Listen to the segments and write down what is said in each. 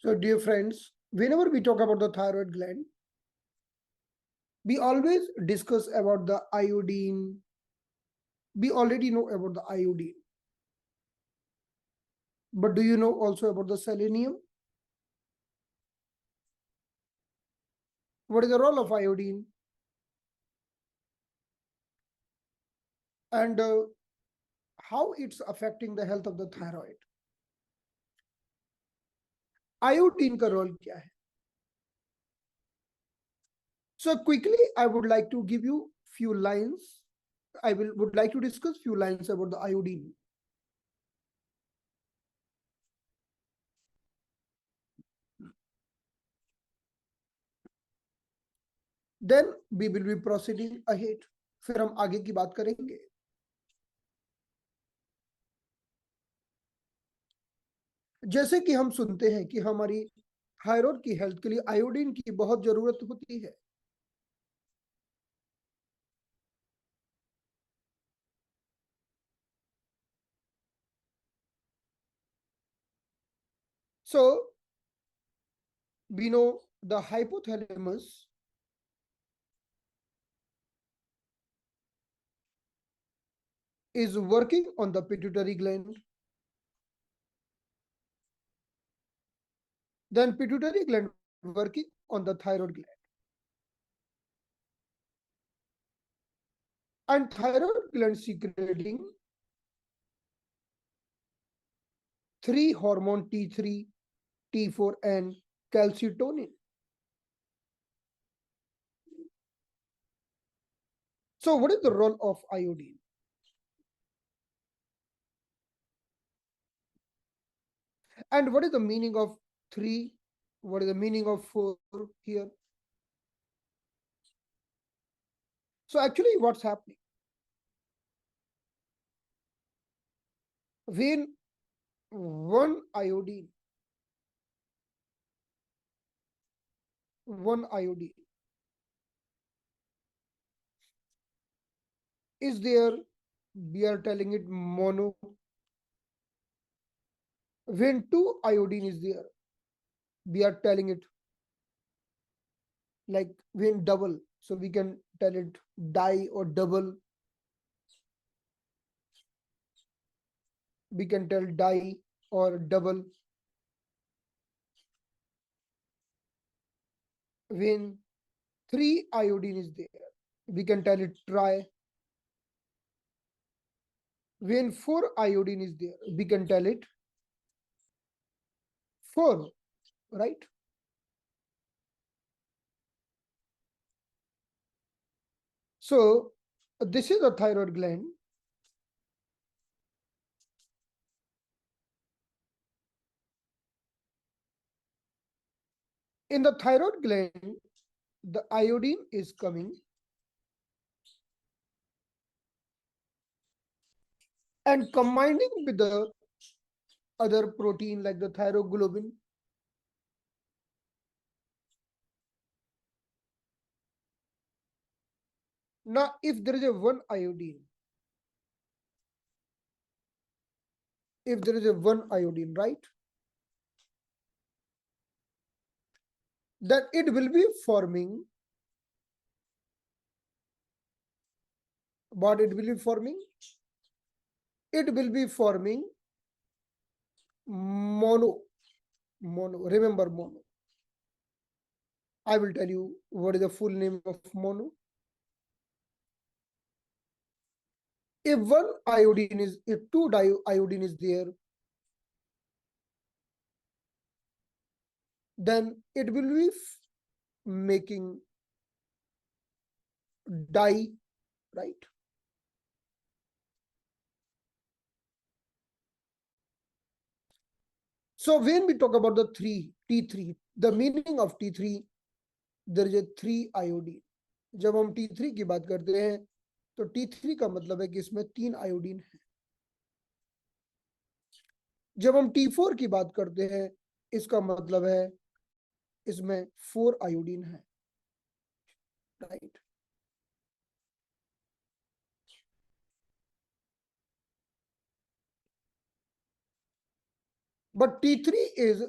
So, dear friends, whenever we talk about the thyroid gland, we always discuss about the iodine. We already know about the iodine, but do you know also about the selenium? What is the role of iodine? And how it's affecting the health of the thyroid? Iodine का role क्या है? So quickly, I would like to give you few lines. I would like to discuss few lines about the iodine. Then we will be proceeding ahead. फिर हम आगे की बात करेंगे. जैसे कि हम सुनते हैं कि हमारी थायराइड की हेल्थ के लिए आयोडीन की बहुत जरूरत होती है. So we know the hypothalamus is working on the pituitary gland. Then pituitary gland working on the thyroid gland. And thyroid gland secreting three hormone T3, T4 and calcitonin. So what is the role of iodine? And what is the meaning of 3? What is the meaning of 4 here? So actually what's happening? When one iodine is there, we are telling it mono. When two iodine is there, we are telling it like when double, so we can tell it di or double. We can tell di or double. When three iodine is there, we can tell it tri. When four iodine is there, we can tell it four, right? So this is a thyroid gland. In the thyroid gland, the iodine is coming and combining with the other protein like the thyroglobin. Now, if there is a one iodine, right, then it will be forming what it will be forming? It will be forming mono. Remember mono. I will tell you what is the full name of mono. If two iodine is there, then it will be making di, right? So when we talk about the T3, the meaning of T3, there is a 3 iodine. जब हम T3 की बात करते हैं तो T3 का मतलब है कि इसमें 3 आयोडीन है. जब हम T4 की बात करते हैं इसका मतलब है इसमें 4 आयोडीन है, right? But T3 is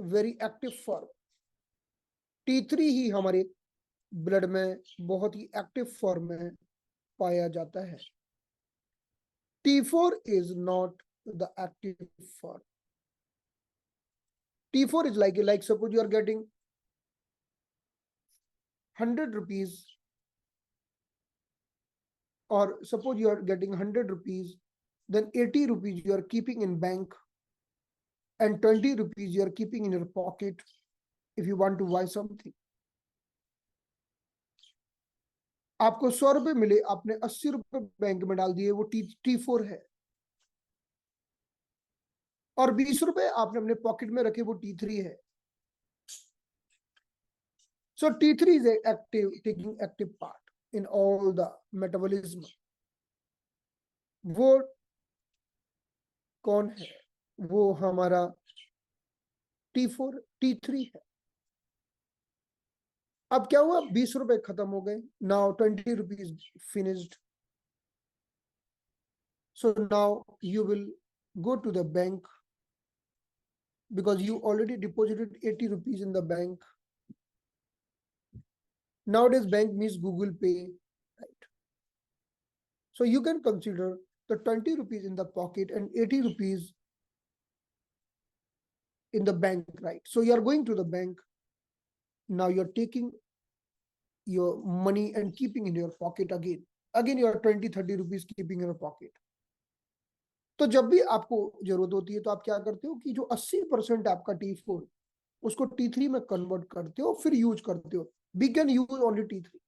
very active form. T3 ही हमारे ब्लड में बहुत ही एक्टिव फॉर्म में पाया जाता है। T4 is not the active form. T4 is like suppose you are getting 100 rupees, or suppose you are getting 100 rupees, then 80 rupees you are keeping in bank and 20 rupees you are keeping in your pocket if you want to buy something. आपको 100 रुपए मिले, आपने 80 रुपए bank में डाल दिए, वो T4 है। और 20 रुपए आपने अपने पॉकेट में रखे, वो T3 है। So T3 is active, taking active part in all the metabolism. वो कौन है? वो हमारा T4 T3 है। अब क्या हुआ, 20 रुपए खत्म हो गए। Now 20 rupees finished. So now you will go to the bank because you already deposited 80 rupees in the bank. Nowadays bank means Google Pay, right? So you can consider the 20 rupees in the pocket and 80 rupees in the bank, right? So you are going to the bank. Now you're taking your money and keeping in your pocket again. Again you are 20-30 rupees keeping in your pocket. तो जब भी आपको जरूरत होती है तो आप क्या करते हो कि जो 80% आपका T4 उसको T3 में कन्वर्ट करते हो, फिर यूज करते हो। We can use only T3।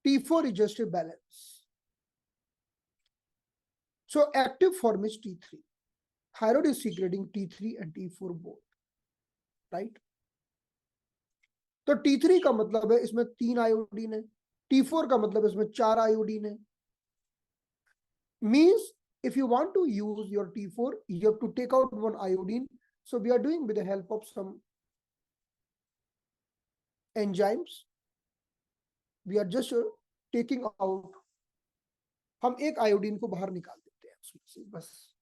T4 is just a balance. So active form is T3. Thyroid is secreting T3 and T4 both, right? तो T3 का मतलब है इसमें 3 आयोडीन है, T4 का मतलब इसमें 4 आयोडीन है। Means if you want to use your T4, you have to take out one iodine. So we are doing with the help of some enzymes. We are just taking out. हम एक iodine को बाहर निकाल देते हैं उसमें से, बस,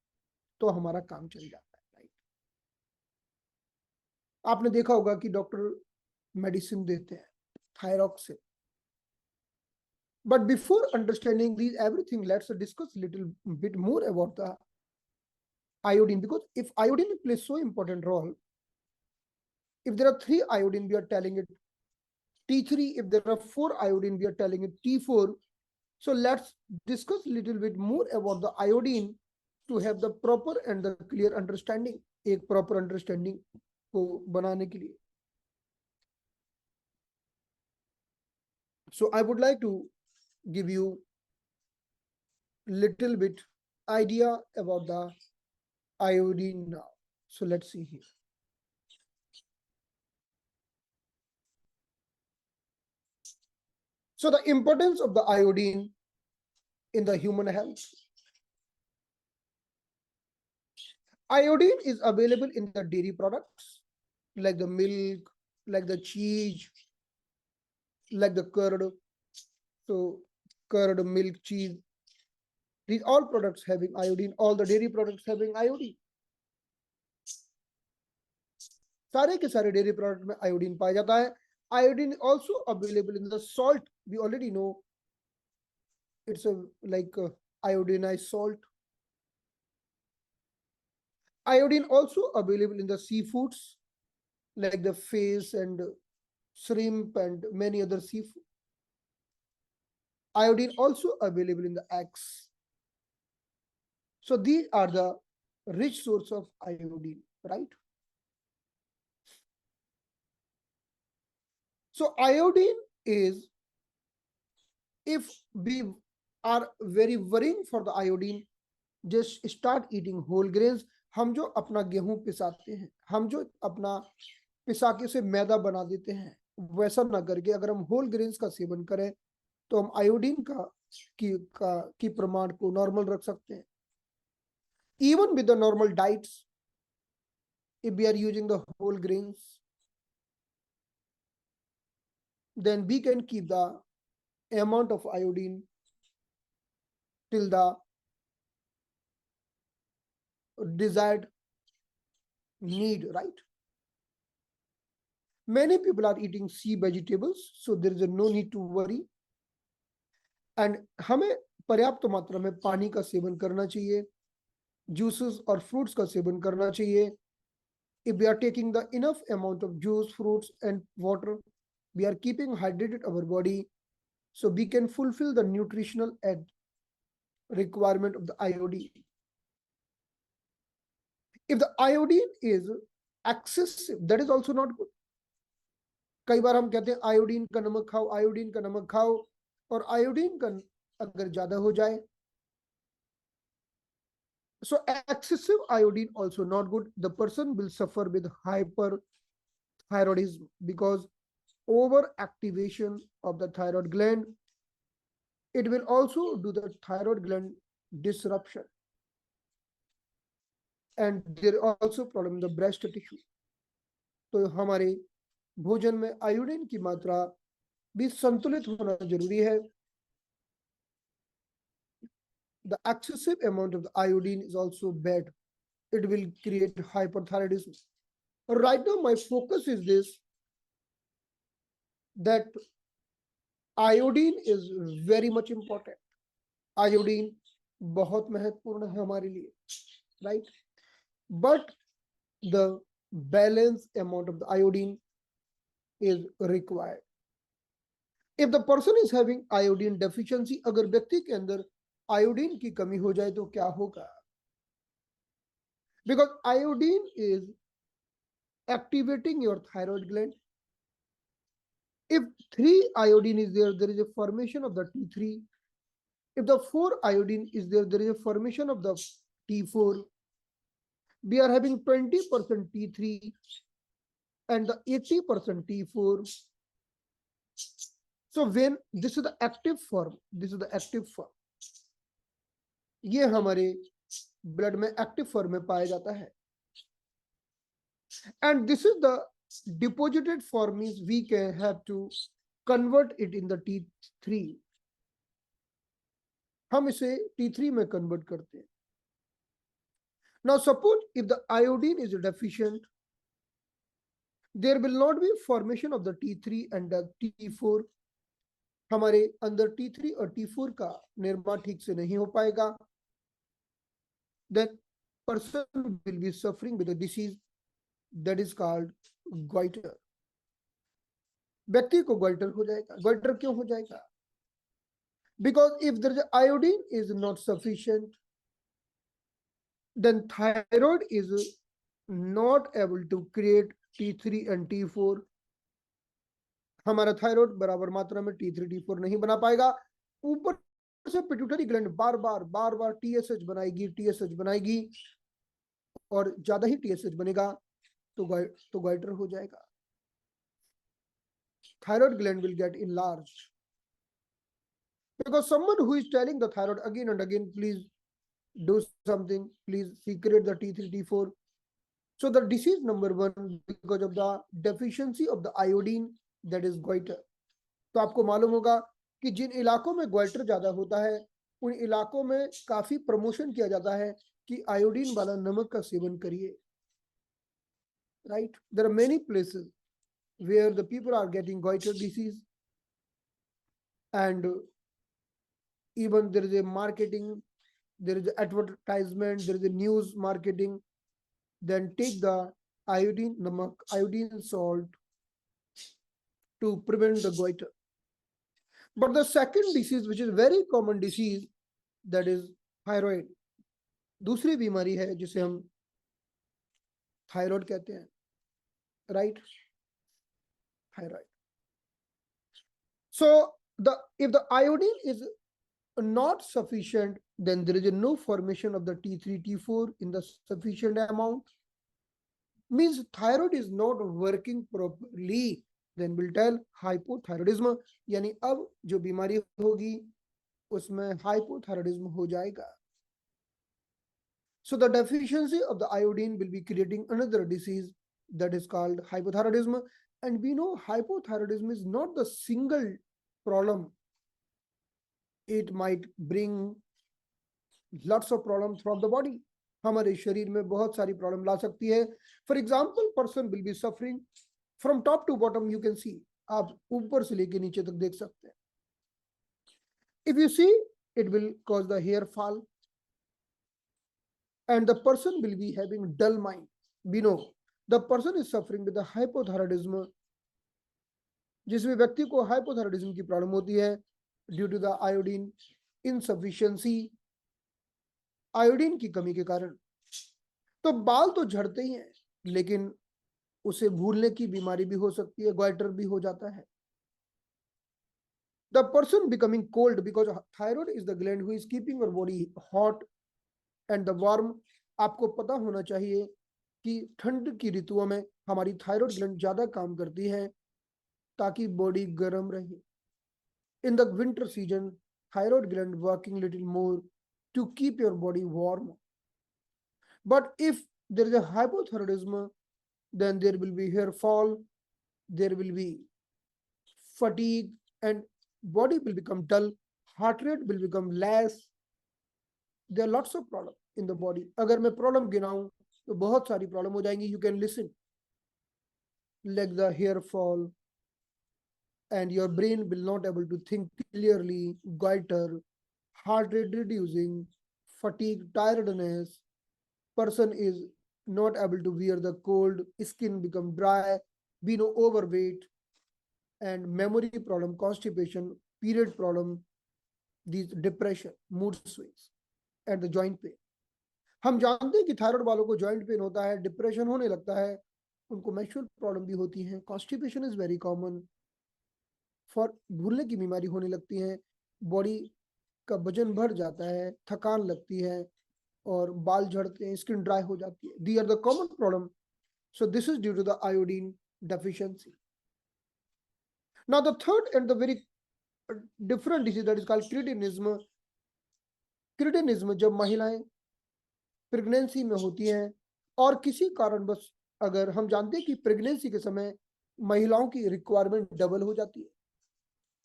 तो हमारा काम चल जाता है, राइट? आपने देखा होगा कि डॉक्टर मेडिसिन देते हैं thyroxine. But before understanding these everything, let's discuss a little bit more about the iodine, because if iodine plays so important role, if there are 3 iodine, we are telling it T3. If there are 4 iodine, we are telling it T4. So let's discuss a little bit more about the iodine to have the proper and the clear understanding, एक proper understanding को बनाने के लिए. So I would like to give you little bit idea about the iodine now. So let's see here. So the importance of the iodine in the human health. Iodine is available in the dairy products like the milk, like the cheese, like the curd. So curd, milk, cheese, these all products having iodine, all the dairy products having iodine. सारे के सारे dairy product में iodine पाया जाता है. Iodine also available in the salt. We already know it's a like iodinized salt. Iodine also available in the seafoods like the fish and shrimp and many other seafood. Iodine also available in the eggs. So these are the rich source of iodine, right? So iodine is, if we are very worrying for the iodine, just start eating whole grains. हम जो अपना गेहूं पिसाते हैं, हम जो अपना पिसा के से मैदा बना देते हैं, वैसा ना करके अगर हम होल ग्रेन्स का सेवन करें तो हम आयोडीन की प्रमाण को नॉर्मल रख सकते हैं. Even with the normal diets, if we are using the whole grains, then we can keep the amount of iodine till the desired need, right? Many people are eating sea vegetables, so there is no need to worry. And हमें पर्याप्त मात्रा में पानी का seven करना चाहिए, juices और fruits का सेवन करना चाहिए. If we are taking the enough amount of juice, fruits and water, we are keeping hydrated our body, so we can fulfill the nutritional requirement of the iodine. If the iodine is excessive, that is also not good. कई बार हम कहते हैं iodine का नमक खाओ, iodine का नमक खाओ, और आयोडीन का अगर ज्यादा हो जाए, so excessive iodine also not good. The person will suffer with hyperthyroidism because overactivation of the thyroid gland. It will also do the thyroid gland disruption, and there are also problem in the breast tissue. तो हमारे भोजन में iodine की मात्रा भी संतुलित होना जरूरी है. The excessive amount of the iodine is also bad. It will create hyperthyroidism. Right now my focus is this, that iodine is very much important. Iodine बहुत महत्वपूर्ण है हमारे लिए, right? But the balanced amount of the iodine is required. If the person is having iodine deficiency, अगर व्यक्ति के अंदर iodine की कमी हो जाए तो क्या होगा? Because iodine is activating your thyroid gland. If 3 iodine is there, there is a formation of the T3. If the 4 iodine is there, there is a formation of the T4. We are having 20% T3 and the 80% T4. So when this is the active form, this is the active form. ये हमारे blood में active form में पाया जाता है. And this is the deposited form, means we can have to convert it in the T3. हम इसे T3 में convert करते हैं. Now suppose if the iodine is deficient, there will not be formation of the T3 and the T4. हमारे अंदर T3 और T4 का निर्माण ठीक से नहीं हो पाएगा. Then person will be suffering with a disease that is called goiter. व्यक्ति को goiter हो जाएगा. Goiter क्यों हो जाएगा? Because if there is iodine is not sufficient, then thyroid is not able to create T3 and T4. हमारा thyroid बराबर मात्रा में T3 T4 नहीं बना पाएगा. ऊपर से पिट्यूटरी ग्लैंड बार बार TSH बनाएगी और ज्यादा ही TSH बनेगा तो गोइटर हो जाएगा. Thyroid gland will get enlarged because someone who is telling the thyroid again and again, please do something, please secrete the T3 T4. So the disease number 1 because of the deficiency of the iodine, that is goiter. तो आपको मालूम होगा कि जिन इलाकों में goitre ज्यादा होता है उन इलाकों में काफी प्रमोशन किया जाता है कि आयोडीन वाला नमक का सेवन करिए. Right? There are many places where the people are getting goiter disease, and even there is a marketing, there is advertisement, there is a news marketing. Then take the iodine namak, iodine salt to prevent the goiter. But the second disease, which is very common disease, that is thyroid. दूसरी बीमारी है जिसे हम thyroid कहते हैं, right? Thyroid. So if the iodine is not sufficient, then there is no formation of the T3 T4 in the sufficient amount. Means thyroid is not working properly. Then we'll tell hypothyroidism. यानी अब जो बीमारी होगी उसमें hypothyroidism हो जाएगा. So the deficiency of the iodine will be creating another disease that is called hypothyroidism. And we know hypothyroidism is not the single problem. It might bring lots of problems throughout the body. हमारे शरीर में बहुत सारी problem ला सकती है। For example, person will be suffering from top to bottom, you can see, आप ऊपर से लेके नीचे तक देख सकते हैं। If you see, it will cause the hair fall and the person will be having dull mind. We know the person is suffering with the hypothyroidism, जिसमें व्यक्ति को हाइपोथायराइडिज्म की प्रॉब्लम होती है due to the iodine insufficiency, iodine की कमी के कारण। तो बाल तो झड़ते ही हैं, लेकिन उसे भूलने की बीमारी भी हो सकती है, ग्वाइटर भी हो जाता है। The person becoming cold because thyroid is the gland who is keeping your body hot and the warm. आपको पता होना चाहिए कि ठंड की ऋतुओं में हमारी थायराइड ग्लैंड ज्यादा काम करती है ताकि बॉडी गर्म रहे। In the winter season, thyroid gland working little more to keep your body warm. But if there is a hypothyroidism, then there will be hair fall, there will be fatigue, and body will become dull, heart rate will become less. There are lots of problem in the body. अगर मैं problem गिनाऊं तो बहुत सारी problem हो जाएंगी। You can listen, like the hair fall, and your brain will not able to think clearly, goiter, heart rate reducing, fatigue, tiredness, person is not able to wear the cold, skin become dry, we know overweight, and memory problem, constipation, period problem, these depression, mood swings, and the joint pain. हम जानते हैं कि thyroid वालों को joint pain होता है, depression होने लगता है, उनको मेंस्ट्रुअल प्रॉब्लम भी होती है, constipation is very common, for भूलने की बीमारी होने लगती है, बॉडी का वजन बढ़ जाता है, थकान लगती है, और बाल झड़ते हैं, स्किन ड्राई हो जाती है। They are the common problem. So this is due to the iodine deficiency. Now the third and the very different disease that is called cretinism. Cretinism जब महिलाएं प्रेगनेंसी में होती हैं और किसी कारणवश, अगर हम जानते हैं कि प्रेगनेंसी के समय महिलाओं की रिक्वायरमेंट डबल हो जाती है।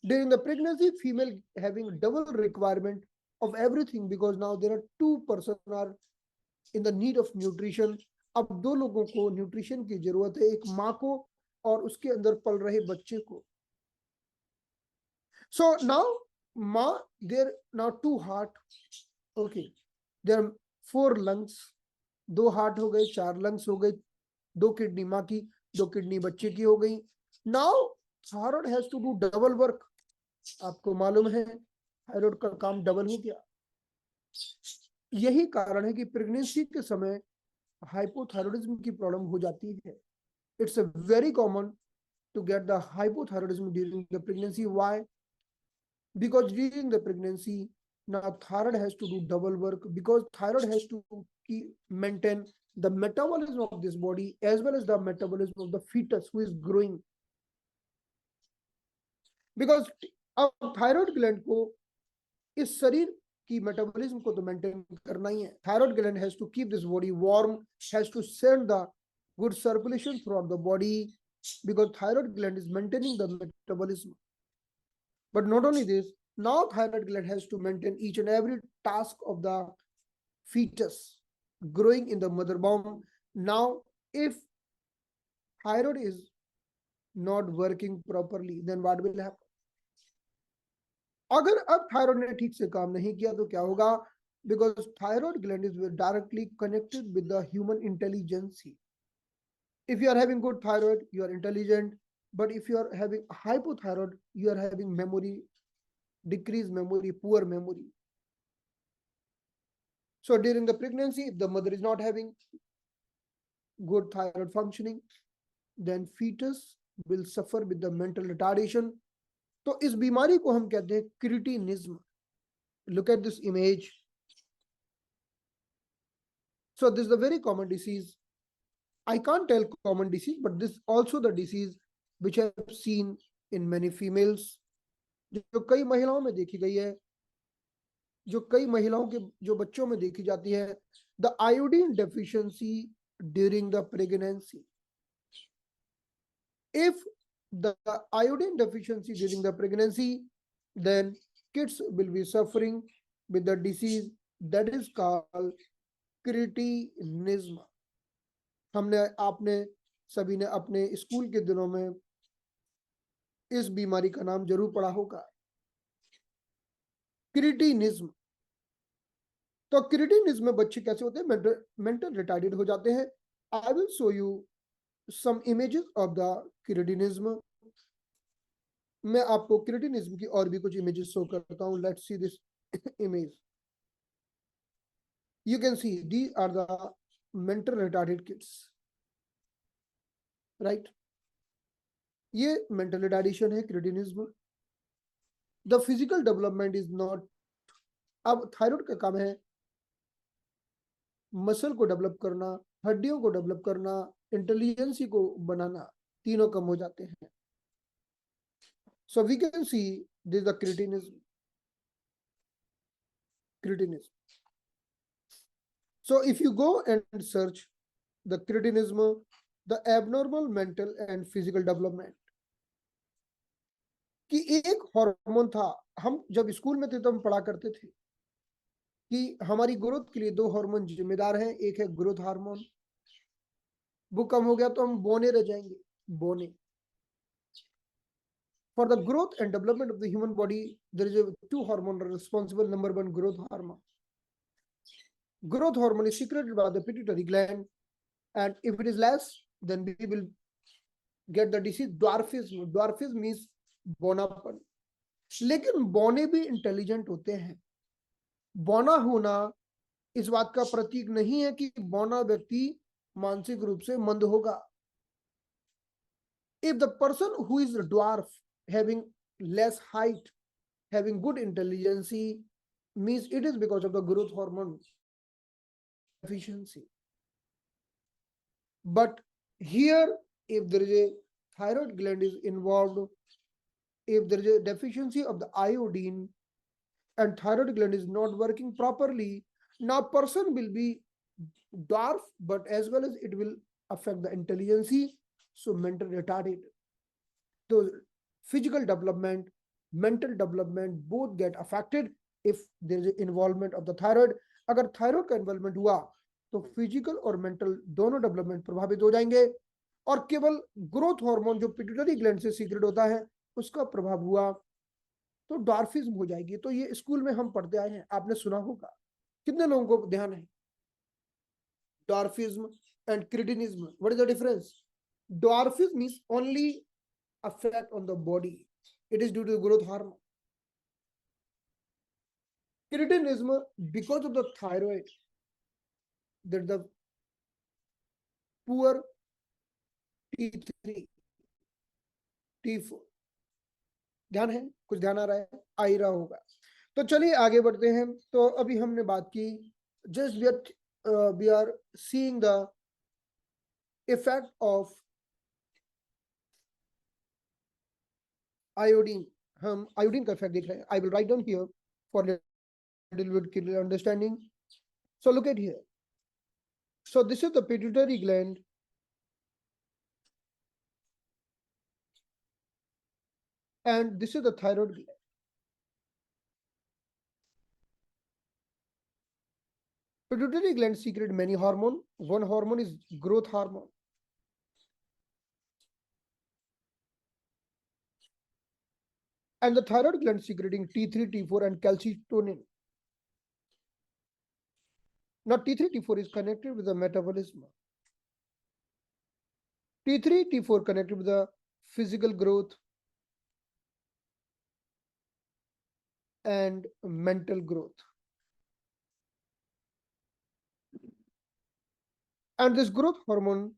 During the pregnancy, female having double requirement of everything because now there are two person are in the need of nutrition. अब दो लोगों को न्यूट्रिशन की जरूरत है, एक माँ को और उसके अंदर पल रहे बच्चे को। So now ma, there now two heart, okay, there are four lungs, दो हार्ट हो गए, चार लंग्स हो गए, दो किडनी माँ की, दो किडनी बच्चे की हो गई। Now thyroid has to do double work. आपको मालूम है थायराइड का काम डबल हो गया। यही कारण है कि प्रेगनेंसी के समय हाइपोथायराइडिज्म की प्रॉब्लम हो जाती है। It's a very common to get the hypothyroidism during the pregnancy. Why? Because during the pregnancy, now thyroid has to do double work because thyroid has to maintain the metabolism of this body as well as the metabolism of the fetus who is growing. Because अब thyroid gland को इस शरीर की metabolism को तो maintain करना ही है। Thyroid gland has to keep this body warm, has to send the good circulation throughout the body because thyroid gland is maintaining the metabolism. But not only this, now thyroid gland has to maintain each and every task of the fetus growing in the mother womb. Now, if thyroid is not working properly, then what will happen? अगर अब thyroid ने ठीक से काम नहीं किया तो क्या होगा? Because thyroid gland is directly connected with the human intelligence. If you are having good thyroid, you are intelligent. But if you are having hypothyroid, you are having memory, decreased memory, poor memory. So during the pregnancy, if the mother is not having good thyroid functioning, then fetus will suffer with the mental retardation. तो इस बीमारी को हम कहते हैं cretinism. Look at this image. So this is a very common disease. I can't tell common disease, but this also the disease which I have seen in many females, जो कई महिलाओं में देखी गई है, जो कई महिलाओं के जो बच्चों में देखी जाती है. The iodine deficiency during the pregnancy. If the iodine deficiency during the pregnancy, then kids will be suffering with the disease that is called cretinism. हमने आपने सभी ने अपने स्कूल के दिनों में इस बीमारी का नाम जरूर पढ़ा होगा, क्रिटिनिज्म। तो क्रिटिनिज्म में बच्चे कैसे होते हैं? मेंटल रिटार्डेड हो जाते हैं। I will show you some images of the cretinism. मैं आपको क्रिटिनिज्म की और भी कुछ इमेजेस शो करता हूं। Let's see this image. You can see these are the mental retarded kids, right? ये mental retardation है, cretinism. The physical development is not. अब थायराइड का काम है मसल को डेवलप करना, हड्डियों को डेवलप करना, इंटेलिजेंसी को बनाना, तीनों कम हो जाते हैं। So we can see this the cretinism. So if you go and search the cretinism, the abnormal mental and physical development, कि एक हार्मोन था। हम जब स्कूल में थे तो हम पढ़ा करते थे कि हमारी ग्रोथ के लिए दो हार्मोन जिम्मेदार हैं। एक है ग्रोथ हार्मोन, वो कम हो गया तो हम बोने रह जाएंगे, बोने। For the growth and development of the human body there is two hormone responsible. Number one, growth hormone. Growth hormone is secreted by the pituitary gland, and if it is less, then we will get the disease dwarfism. Dwarfism means बोनापन। लेकिन बौने भी intelligent होते हैं। बौना होना इस बात का प्रतीक नहीं है कि बौना व्यक्ति मानसिक रूप से मंद होगा। If the person who is dwarf, having less height, having good intelligence, means it is because of the growth hormone deficiency. But here, if there is a thyroid gland is involved, if there is a deficiency of the iodine and thyroid gland is not working properly, now person will be dwarf, but as well as it will affect the intelligence, so mental retarded. So physical development, mental development both get affected if there is involvement of the thyroid. अगर thyroid का involvement हुआ तो physical और mental दोनों development प्रभावित हो जाएंगे। और केवल ग्रोथ हार्मोन जो पिट्यूटरी ग्लैंड से सीक्रेट होता है उसका प्रभाव हुआ तो डॉर्फिज्म हो जाएगी। तो ये स्कूल में हम पढ़ते आए हैं, आपने सुना होगा। कितने लोगों को ध्यान है? Dwarfism and cretinism, what is the difference? Dwarfism means only effect on the body, it is due to growth hormone. Cretinism, because of the thyroid, that the poor T3 T4, ध्यान है? कुछ ध्यान आ रहा है? आ ही रहा होगा। तो चलिए आगे बढ़ते हैं। तो अभी हमने बात की, just we are seeing the effect of iodine. हम आयोडीन का इफेक्ट देख रहे हैं। I will write down here for little bit clear understanding. So look at here. So this is the pituitary gland, and this is the thyroid gland. Pituitary gland secrete many hormone. One hormone is growth hormone. And the thyroid gland secreting T3, T4 and calcitonin. Now T3, T4 is connected with the metabolism. T3, T4 connected with the physical growth and mental growth. And this growth hormone,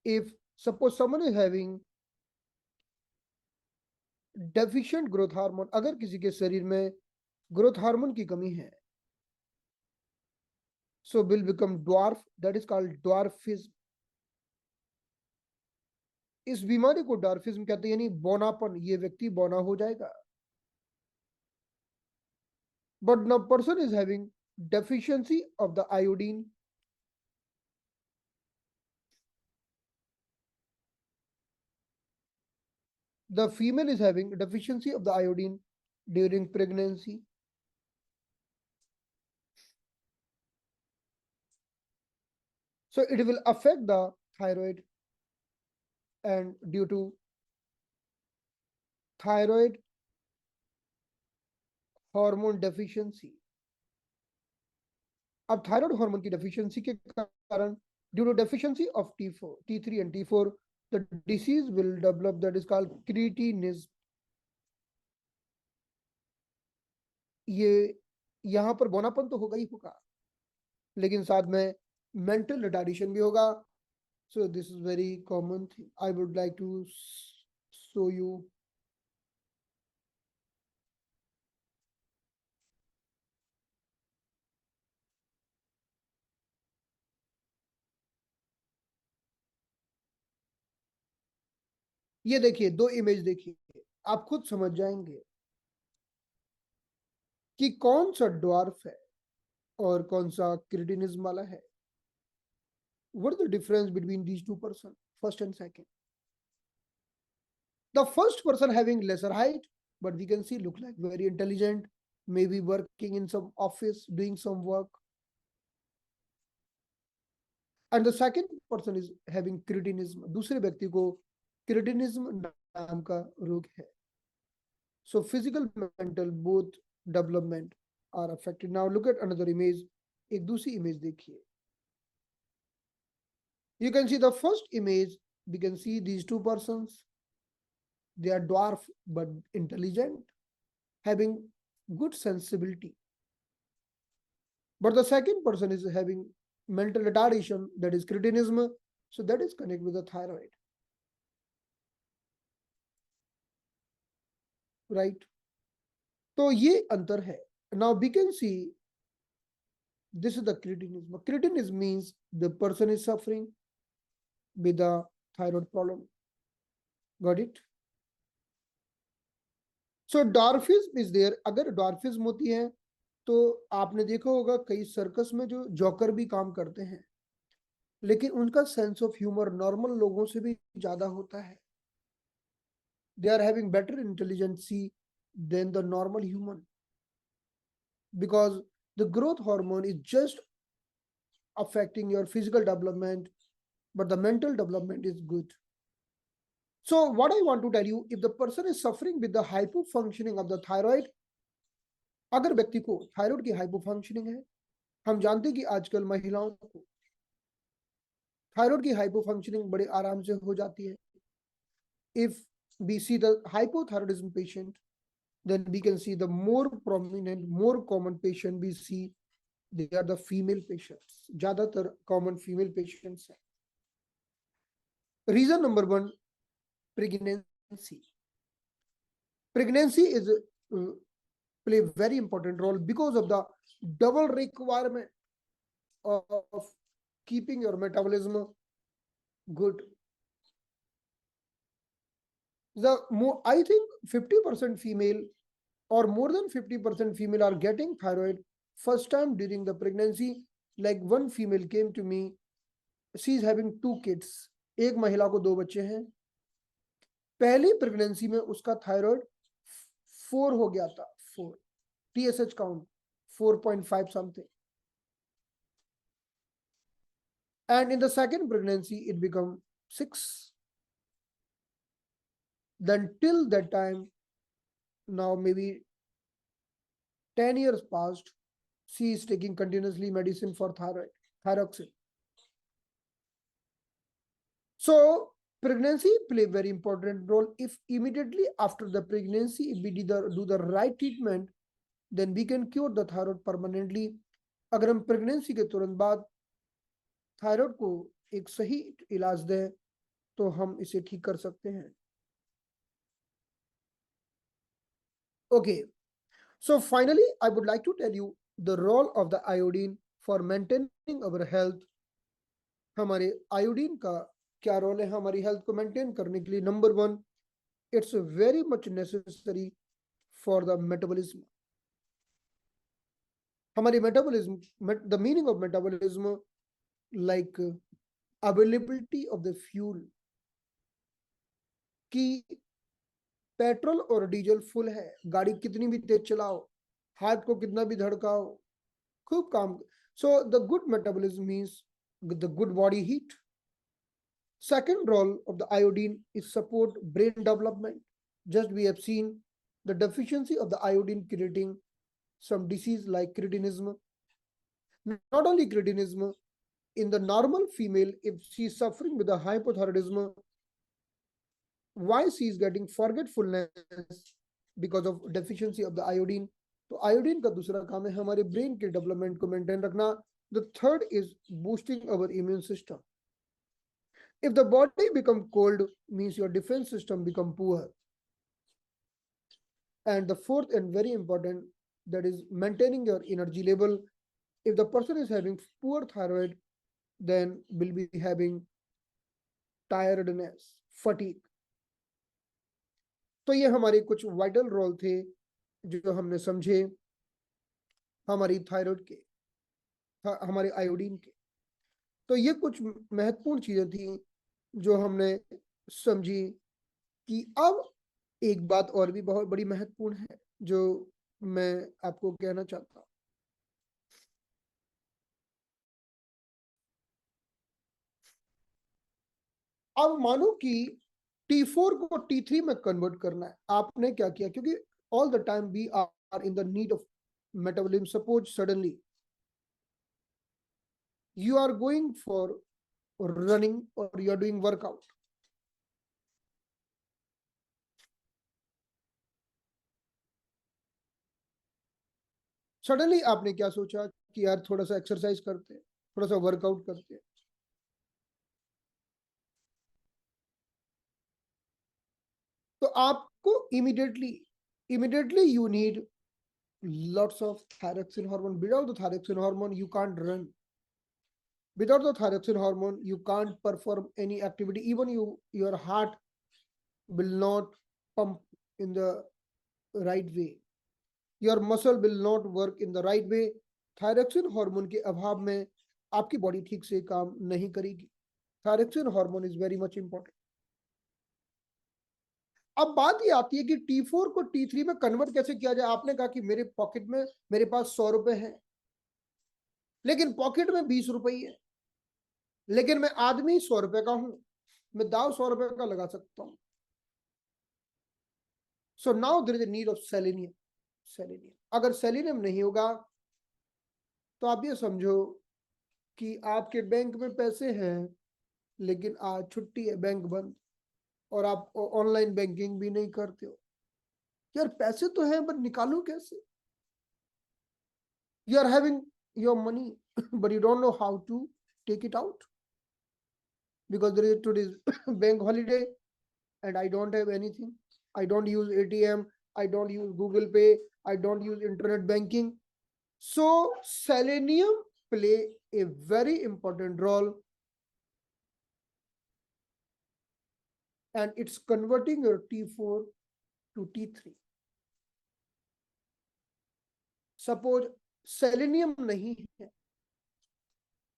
if suppose someone is having deficient growth hormone, अगर किसी के शरीर में growth hormone की कमी है, so will become dwarf, that is called dwarfism. इस बीमारी को डॉर्फिज्म कहते हैं, यानी बौनापन। ये व्यक्ति बौना हो जाएगा। But now person is having deficiency of the iodine, the female is having deficiency of the iodine during pregnancy, So it will affect the thyroid, and due to thyroid hormone deficiency, अब thyroid hormone की deficiency के कारण, due to deficiency of T4, T3 and T4, the disease will develop that is called cretinism. ये यहाँ पर बोनापन तो होगा ही होगा, लेकिन साथ में मेंटल रिटार्डेशन भी होगा. So this is very common thing. I would like to show you. ये देखिए, दो इमेज देखिए, आप खुद समझ जाएंगे कि कौन सा ड्वार्फ है और कौन सा क्रिटिनिज्म वाला है. What is the difference between these two person, first and second? The first person having lesser height, but we can see look like very intelligent, maybe working in some office, doing some work. And the second person is having cretinism. दूसरे व्यक्ति को cretinism नाम का रोग है. So physical, mental, both development are affected. Now look at another image. एक दूसरी image देखिए. You can see the first image. We can see these two persons. They are dwarf but intelligent, having good sensibility. But the second person is having mental retardation, that is cretinism. So that is connected with the thyroid, right? तो ये अंतर है. Now we can see this is the cretinism. Cretinism means the person is suffering with the thyroid problem. Got it? So dwarfism is there. अगर dwarfism होती है तो आपने देखा होगा कई सर्कस में जो जॉकर भी काम करते हैं, लेकिन उनका सेंस ऑफ ह्यूमर नॉर्मल लोगों से भी ज्यादा होता है. They are having better intelligence than the normal human, because the growth hormone is just affecting your physical development, but the mental development is good. So what I want to tell you, if the person is suffering with the hypofunctioning of the thyroid, अगर व्यक्ति को thyroid की हाइपोफंक्शनिंग है, हम जानते हैं कि आजकल महिलाओं को थायराइड की हाइपोफंक्शनिंग बड़े आराम से हो जाती है. If we see the hypothyroidism patient, then we can see the more prominent, more common patient we see, they are the female patients. ज्यादातर common female patients हैं. Reason number one, pregnancy. Pregnancy is play very important role because of the double requirement of keeping your metabolism good. The more, I think 50% female or more than 50% female are getting thyroid first time during the pregnancy. Like one female came to me, she is having 2 kids. एक महिला को 2 बच्चे हैं. पहली pregnancy में उसका thyroid 4 हो गया था. 4 TSH count 4.5 something, and in the second pregnancy it become 6. Then till that time, now maybe 10 years passed, she is taking continuously medicine for thyroxine. So pregnancy play very important role. If immediately after the pregnancy if we do the right treatment, then we can cure the thyroid permanently. अगर हम pregnancy के तुरंत बाद thyroid को एक सही इलाज दें तो हम इसे ठीक कर सकते हैं. Okay, so finally I would like to tell you the role of the iodine for maintaining our health. हमारे आयोडीन का क्या रोल है हमारी हेल्थ को मेंटेन करने के लिए? Number 1, it's very much necessary for the metabolism. हमारी metabolism, the meaning of metabolism like availability of the fuel, कि पेट्रोल और डीजल फुल है, गाड़ी कितनी भी तेज चलाओ, हाथ को कितना भी धड़काओ, खूब काम. So the good metabolism means with the good body heat. Second role of the iodine is support brain development. Just we have seen the deficiency of the iodine creating some disease like cretinism. Not only cretinism, in the normal female, if she is suffering with a hypothyroidism, why she is getting forgetfulness because of deficiency of the iodine. तो iodine का दूसरा काम है हमारे brain के development को maintain रखना. The third is boosting our immune system. If the body become cold, means your defense system become poor. And the fourth and very important, that is maintaining your energy level. If the person is having poor thyroid, then will be having tiredness, fatigue. तो ये हमारे कुछ vital role थे जो हमने समझे हमारी thyroid के, हमारे आयोडीन के. तो ये कुछ महत्वपूर्ण चीजें थी जो हमने समझी कि अब एक बात और भी बहुत बड़ी महत्वपूर्ण है जो मैं आपको कहना चाहता हूं. अब मानो कि T4 को T3 में कन्वर्ट करना है. आपने क्या किया, क्योंकि all the time we are in the need of metabolism. Suppose suddenly you are going for running or you are doing workout. Suddenly आपने क्या सोचा कि यार थोड़ा सा एक्सरसाइज करते हैं, थोड़ा सा वर्कआउट करते हैं. तो आपको immediately you need lots of thyroxine hormone. Without the thyroxine hormone you can't run. Without the thyroxine hormone you can't perform any activity. Even your heart will not pump in the right way. Your muscle will not work in the right way. Thyroxine hormone के अभाव में आपकी body ठीक से काम नहीं करेगी. Thyroxine hormone is very much important. अब बात ये आती है कि T4 को T3 में कन्वर्ट कैसे किया जाए. आपने कहा कि मेरे पॉकेट में मेरे पास 100 रुपए हैं, लेकिन पॉकेट में 20 रुपए ही है, लेकिन मैं आदमी 100 रुपए का हूं, मैं दाव 100 रुपए का लगा सकता हूं. So now there is a need of selenium. अगर सेलेनियम नहीं होगा तो आप ये समझो कि आपके बैंक में पैसे हैं लेकिन आज छुट्टी है, बैंक बंद, और आप ऑनलाइन बैंकिंग भी नहीं करते हो. यार पैसे तो हैं पर निकालूं कैसे. You are having your money but you don't know how to take it out because there is today's bank holiday and I don't have anything. I don't use ATM, I don't use Google Pay, I don't use internet banking. So selenium play a very important role, and it's converting your T4 to T3. Suppose selenium नहीं है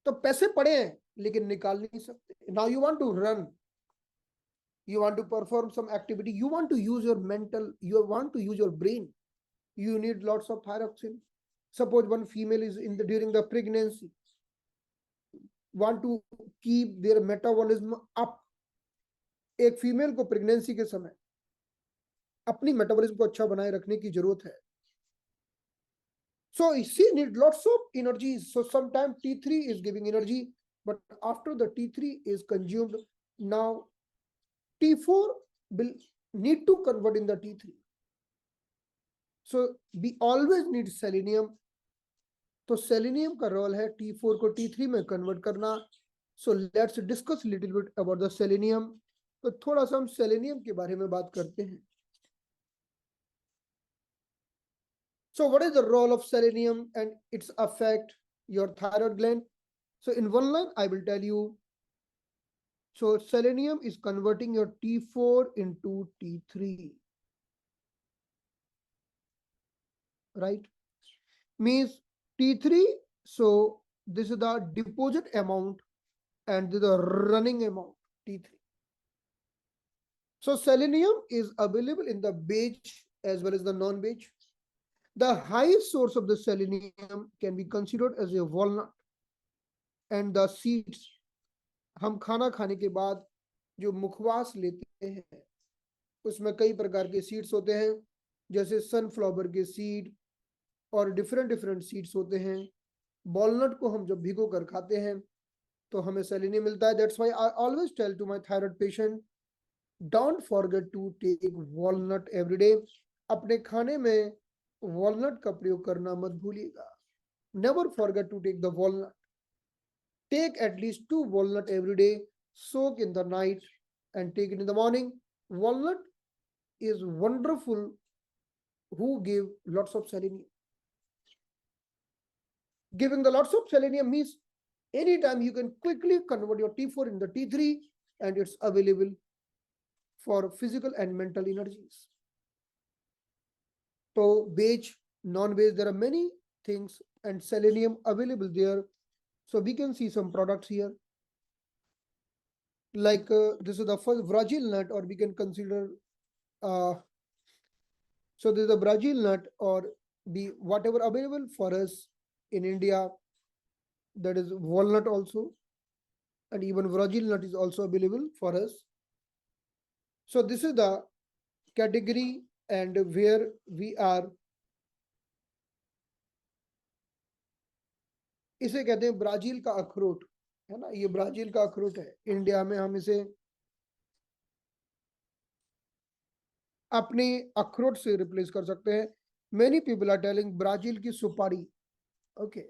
तो पैसे पड़े हैं लेकिन निकाल नहीं सकते. Now you want to run, you want to perform some activity, you want to use your mental, you want to use your brain, you need lots of thyroxine. Suppose one female is during the pregnancy, want to keep their metabolism up. एक female को pregnancy के समय अपनी metabolism को अच्छा बनाए रखने की जरूरत है. So she need lots of energy. So sometimes T3 is giving energy, but after the T3 is consumed, now T4 will need to convert in the T3. So we always need selenium. तो selenium का role है T4 को T3 में convert करना. So let's discuss little bit about the selenium. तो थोड़ा सा हम सेलेनियम के बारे में बात करते हैं. So what is the role of selenium and its affect your thyroid gland? So in one line I will tell you. So selenium is converting your T4 into T3, right? Means T3, so this is the deposit amount and this is the running amount, T3. So selenium is available in the beige as well as the non-beige. The highest source of the selenium can be considered as a walnut. And the seeds, हम खाना खाने के बाद जो मुखवास लेते हैं उसमें कई प्रकार के सीड्स होते हैं, जैसे सनफ्लावर के सीड और डिफरेंट डिफरेंट सीड्स होते हैं। वॉलनट को हम जब भिगो कर खाते हैं तो हमें सेलेनियम मिलता है। That's why I always tell to my thyroid patient, don't forget to take walnut every day. अपने खाने में वॉलनट का प्रयोग करना मत भूलिएगा। Never forget to take the walnut. Take at least 2 walnut every day, soak in the night and take it in the morning. Walnut is wonderful, who give lots of selenium. Giving the lots of selenium means anytime you can quickly convert your T4 in the T3 and it's available for physical and mental energies. So veg, non-veg, there are many things and selenium available there. So we can see some products here. Like this is the first Brazil nut, or we can consider so this is the Brazil nut, or the whatever available for us in India, that is walnut also, and even Brazil nut is also available for us. So this is the category and where we are. इसे कहते हैं Brazil का अखरोट, है ना, ये Brazil का अखरोट है। इंडिया में हम इसे अपने अखरोट से रिप्लेस कर सकते हैं। Many people are telling Brazil की सुपारी। Okay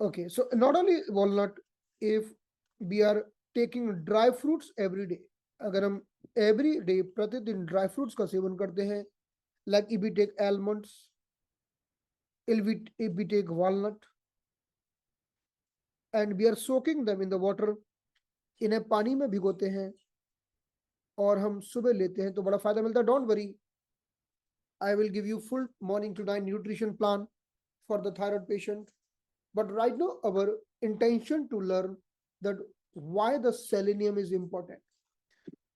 okay, so not only walnut, if we are taking dry fruits every day, अगर हम एवरी डे प्रतिदिन ड्राई फ्रूट्स का सेवन करते हैं, like if we take almonds, if we take walnut and we are soaking them in the water, इन्हें पानी में भिगोते हैं और हम सुबह लेते हैं तो बड़ा फायदा मिलता है। Don't worry, I will give you full morning to night nutrition plan for the thyroid patient. But right now, our intention to learn that why the selenium is important.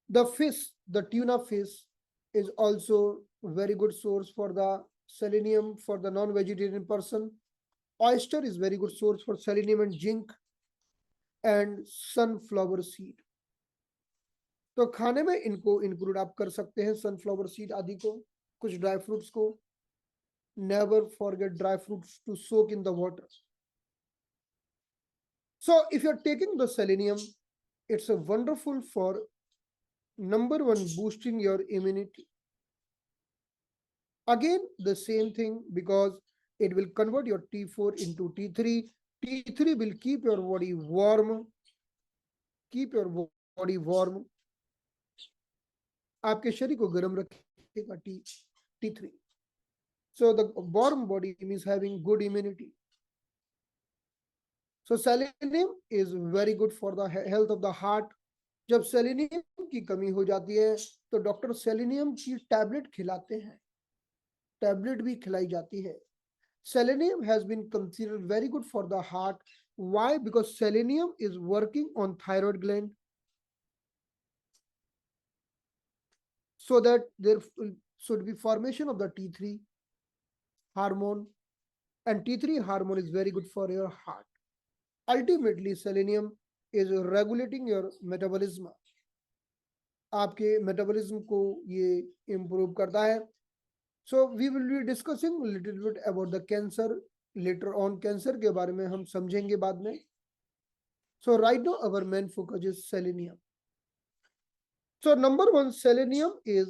The fish, the tuna fish, is also very good source for the selenium for the non-vegetarian person. Oyster is very good source for selenium and zinc, and sunflower seed. तो खाने में इनको include आप कर सकते हैं, sunflower seed आदि को, कुछ ड्राई फ्रूट्स को। Never forget dry fruits to soak in the water. So if you're taking the selenium, it's a wonderful for number one, boosting your immunity. Again, the same thing, because it will convert your T4 into T3. T3 will keep your body warm, keep your body warm. आपके शरीर को गर्म रखेगा T3. So the warm body means having good immunity. So selenium is very good for the health of the heart. जब selenium की कमी हो जाती है तो डॉक्टर सेलेनियम की टैबलेट खिलाते हैं, टैबलेट भी खिलाई जाती है। Selenium has been considered very good for the heart. Why? Because selenium is working on thyroid gland, so that there should be formation of the T3 hormone, and T3 hormone is very good for your heart. Ultimately, selenium is regulating your metabolism. आपके metabolism को ये improve करता है। So we will be discussing a little bit about the cancer later on. Cancer के बारे में हम समझेंगे बाद में। So right now our main focus is selenium. So number one, selenium is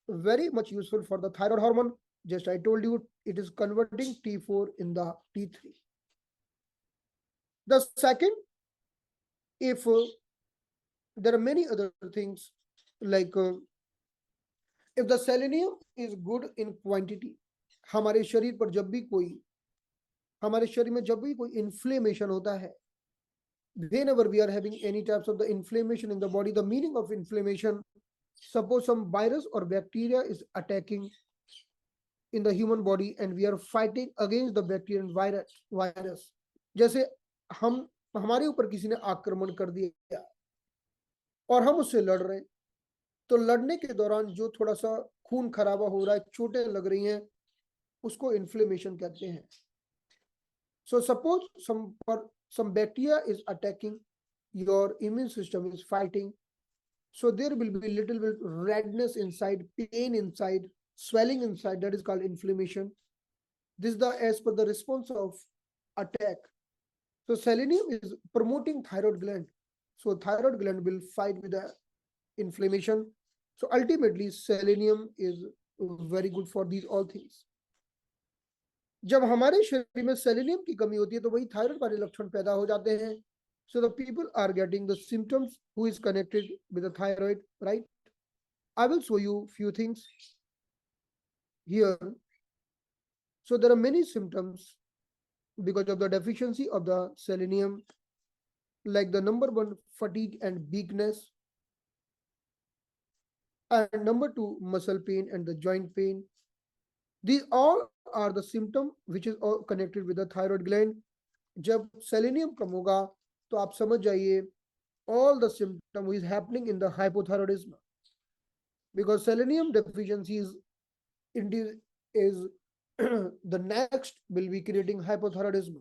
very much useful for the thyroid hormone. Just I told you, it is converting T4 in the T3. The second, if there are many other things, like if the selenium is good in quantity, हमारे शरीर पर जब भी कोई, हमारे शरीर में जब भी कोई इन्फ्लेमेशन होता है, whenever we are having any types of the inflammation in the body, the meaning of inflammation, suppose some virus or bacteria is attacking in the human body and we are fighting against the bacteria and virus, जैसे हम, हमारे ऊपर किसी ने आक्रमण कर दिया और हम उससे लड़ रहे हैं, तो लड़ने के दौरान जो थोड़ा सा खून खराबा हो रहा है, चोटें लग रही हैं, उसको इन्फ्लेमेशन कहते हैं। So suppose some bacteria is attacking, your immune system is fighting. So there will be little bit redness inside, pain inside, swelling inside. That is called inflammation. This is the as per the response of attack. So selenium is promoting thyroid gland. So thyroid gland will fight with the inflammation. So ultimately selenium is very good for these all things. जब हमारे शरीर में selenium की कमी होती है तो वही थायराइड वाले लक्षण पैदा हो जाते हैं. So the people are getting the symptoms who is connected with the thyroid, right? I will show you few things here. So there are many symptoms because of the deficiency of the selenium, like the number one, fatigue and weakness, and number two, muscle pain and the joint pain. These all are the symptom which is all connected with the thyroid gland. जब selenium कम होगा तो आप समझ जाइए all the symptom is happening in the hypothyroidism, because selenium deficiency is the next will be creating hypothyroidism.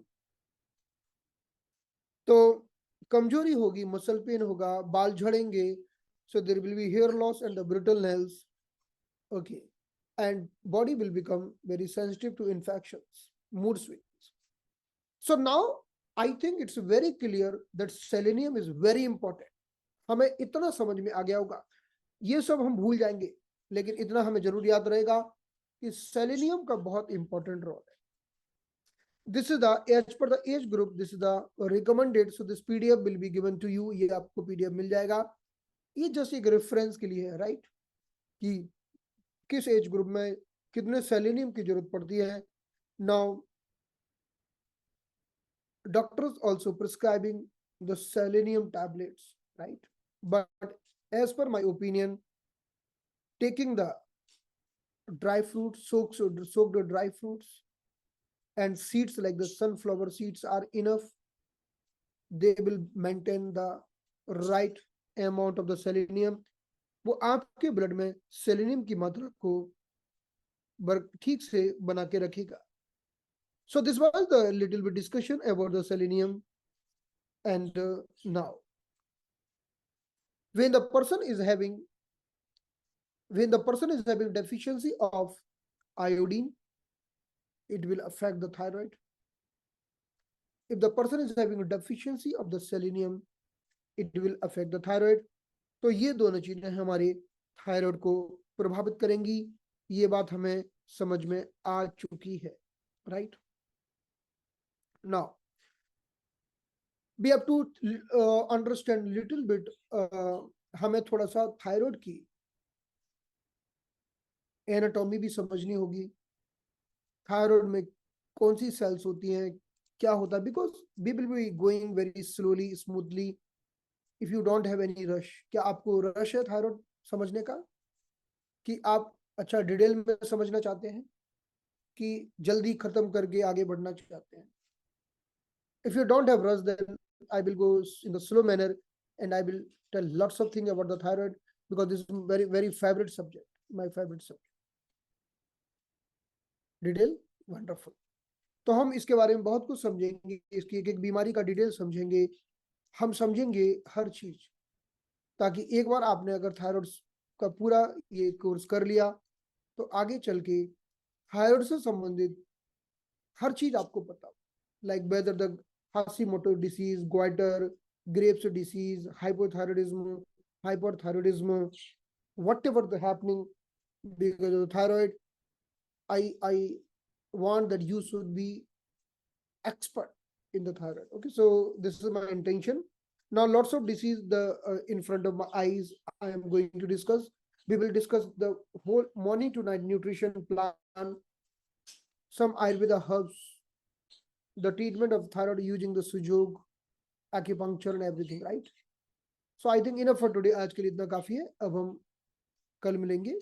तो कमजोरी होगी, muscle pain होगा, बाल झड़ेंगे, so there will be hair loss and the brittle nails. Okay, and body will become very sensitive to infections, mood swings. So now I think it's very clear that selenium is very important. हमें इतना समझ में आ गया होगा, ये सब हम भूल जाएंगे, लेकिन इतना हमें जरूर याद रहेगा कि सेलेनियम का बहुत इंपॉर्टेंट रोल है. This is the as per the age group, this is the recommended. So this PDF will be given to you. ये आपको PDF मिल जाएगा. ये जस्ट एक रेफरेंस के लिए है, राइट, कि किस एज ग्रुप में कितने सेलेनियम की जरूरत पड़ती है. Now doctors also prescribing the selenium tablets, right? But as per my opinion, taking the dry fruits, soaked dry fruits and seeds like the sunflower seeds are enough. They will maintain the right amount of the selenium. वो आपके blood में selenium की मात्रा को ठीक से बना के रखेगा. So this was the little bit discussion about the selenium. And now when the person is having deficiency of iodine, it will affect the thyroid. If the person is having a deficiency of the selenium, it will affect the thyroid. तो ये दोनों चीजें हमारे thyroid को प्रभावित करेंगी. ये बात हमें समझ में आ चुकी है, right? Now we have to understand little bit. हमें थोड़ा सा थायराइड की एनाटॉमी भी समझनी होगी. थायराइड में कौन सी सेल्स होती हैं, क्या होता है, because we will be going very slowly smoothly if you don't have any rush. क्या आपको रश है थायराइड समझने का, कि आप अच्छा डिटेल में समझना चाहते हैं, कि जल्दी खत्म करके आगे बढ़ना चाहते हैं? If you don't have rush, then I will go in the slow manner and I will tell lots of things about the thyroid, because this is very very favorite subject, my favorite subject. Detail wonderful. तो हम इसके बारे में बहुत कुछ समझेंगे, इसकी एक एक बीमारी का डिटेल समझेंगे, हम समझेंगे हर चीज, ताकि एक बार आपने अगर थायराइड का पूरा ये कोर्स कर लिया तो आगे चल के थायराइड से संबंधित हर चीज आपको पता हो, like whether the Hashimoto disease, goiter, Graves disease, hypothyroidism, hyperthyroidism, whatever the happening because of the thyroid. I want that you should be expert in the thyroid. Okay, so this is my intention. Now lots of disease in front of my eyes I am going to discuss. We will discuss the whole morning to night nutrition plan, some Ayurveda herbs, the treatment of thyroid using the sujog, acupuncture and everything, right? So I think enough for today. आज के लिए इतना काफी है. अब हम कल मिलेंगे.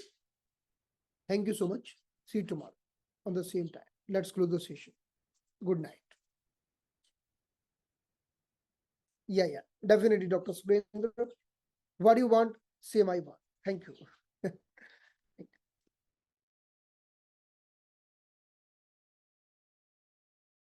Thank you so much. See you tomorrow on the same time. Let's close the session. Good night. Yeah, definitely, Dr. Subhendra. What do you want? Same I want. Thank you.